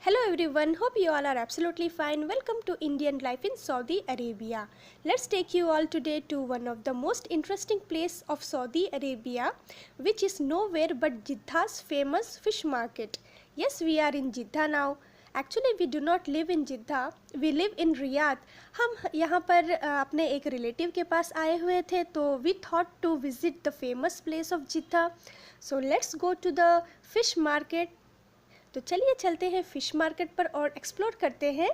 Hello everyone, hope you all are absolutely fine. Welcome to Indian life in Saudi Arabia. Let's take you all today to one of the most interesting place of Saudi Arabia, which is nowhere but Jeddah's famous fish market. Yes, we are in Jeddah now. Actually we do not live in Jeddah, we live in Riyadh. हम यहाँ पर अपने एक relative के पास आए हुए थे, तो we thought to visit the famous place of Jeddah. So let's go to the fish market. तो चलिए चलते हैं फ़िश मार्केट पर और एक्सप्लोर करते हैं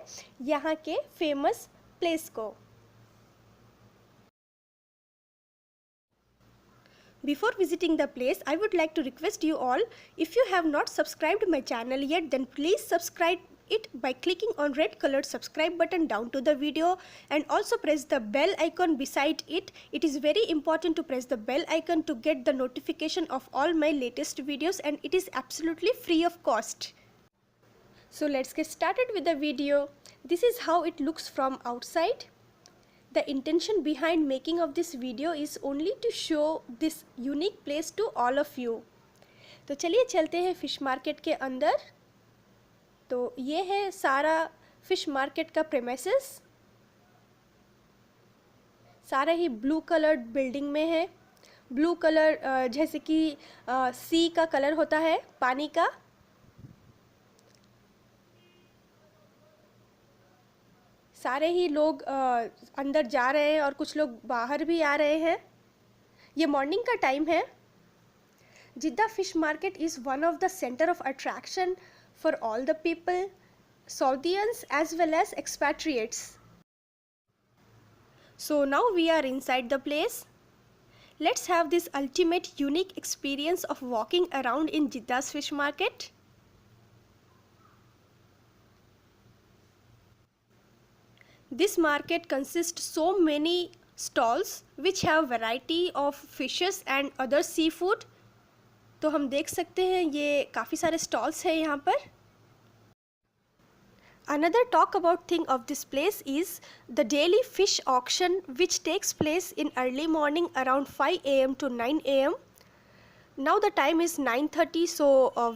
यहाँ के फेमस प्लेस को। Before visiting the place, I would like to request you all, if you have not subscribed my channel yet, then please subscribe it by clicking on red colored subscribe button down to the video, and also press the bell icon beside it. It is very important to press the bell icon to get the notification of all my latest videos, and it is absolutely free of cost. So let's get started with the video. This is how it looks from outside. The intention behind making of this video is only to show this unique place to all of you. तो चलिए चलते हैं fish market के अंदर। तो ये है सारा फिश मार्केट का प्रेमिसेस। सारा ही ब्लू कलर्ड बिल्डिंग में है। ब्लू कलर जैसे कि सी का कलर होता है, पानी का। सारे ही लोग अंदर जा रहे हैं और कुछ लोग बाहर भी आ रहे हैं। ये मॉर्निंग का टाइम है। Jeddah fish market is one of the centre of attraction for all the people, Saudians as well as expatriates. So now we are inside the place. Let's have this ultimate unique experience of walking around in Jeddah's fish market. This market consists so many stalls which have variety of fishes and other seafood. तो हम देख सकते हैं ये काफ़ी सारे stalls हैं यहाँ पर। Another talk about thing of this place is the daily fish auction which takes place in early morning around 5 AM to 9 AM. Now the time is 9:30, so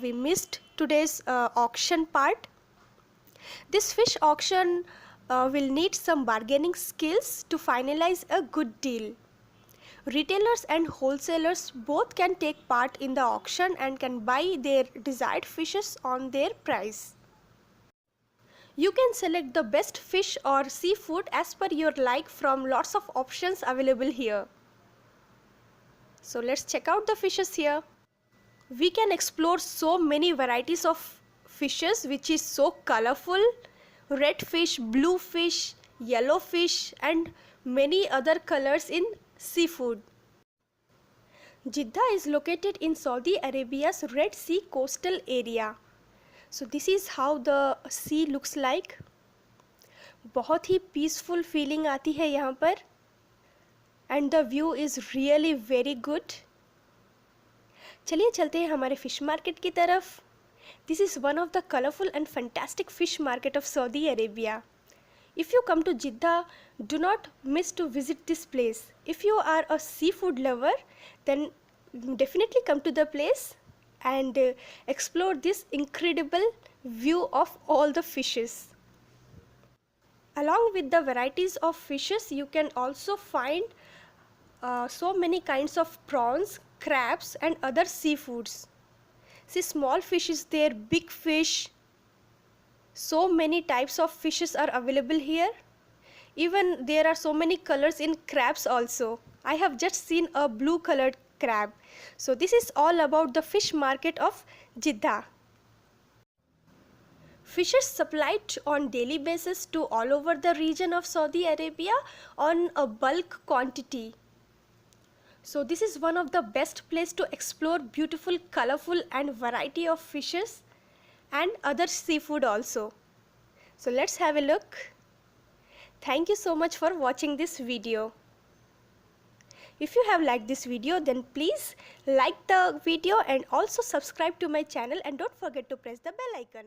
we missed today's auction part. This fish auction will need some bargaining skills to finalize a good deal. Retailers and wholesalers both can take part in the auction and can buy their desired fishes on their price. You can select the best fish or seafood as per your like from lots of options available here. So let's check out the fishes here. We can explore so many varieties of fishes which is so colorful. Red fish, blue fish, yellow fish and many other colors in seafood. Jeddah is located in Saudi Arabia's Red Sea coastal area. So this is how the sea looks like. बहुत ही peaceful feeling आती है यहाँ पर, and the view is really very good. चलिए चलते हैं हमारे fish market की तरफ. This is one of the colorful and fantastic fish market of Saudi Arabia. If you come to Jeddah, do not miss to visit this place. If you are a seafood lover, then definitely come to the place and explore this incredible view of all the fishes. Along with the varieties of fishes, you can also find so many kinds of prawns, crabs and other seafoods. See, small fish is there, big fish. So many types of fishes are available here. Even there are so many colors in crabs also. I have just seen a blue colored crab. So this is all about the fish market of Jeddah. Fishes supplied on daily basis to all over the region of Saudi Arabia on a bulk quantity. So this is one of the best place to explore beautiful, colorful and variety of fishes and other seafood also. So let's have a look. Thank you so much for watching this video. If you have liked this video, then please like the video and also subscribe to my channel, and don't forget to press the bell icon.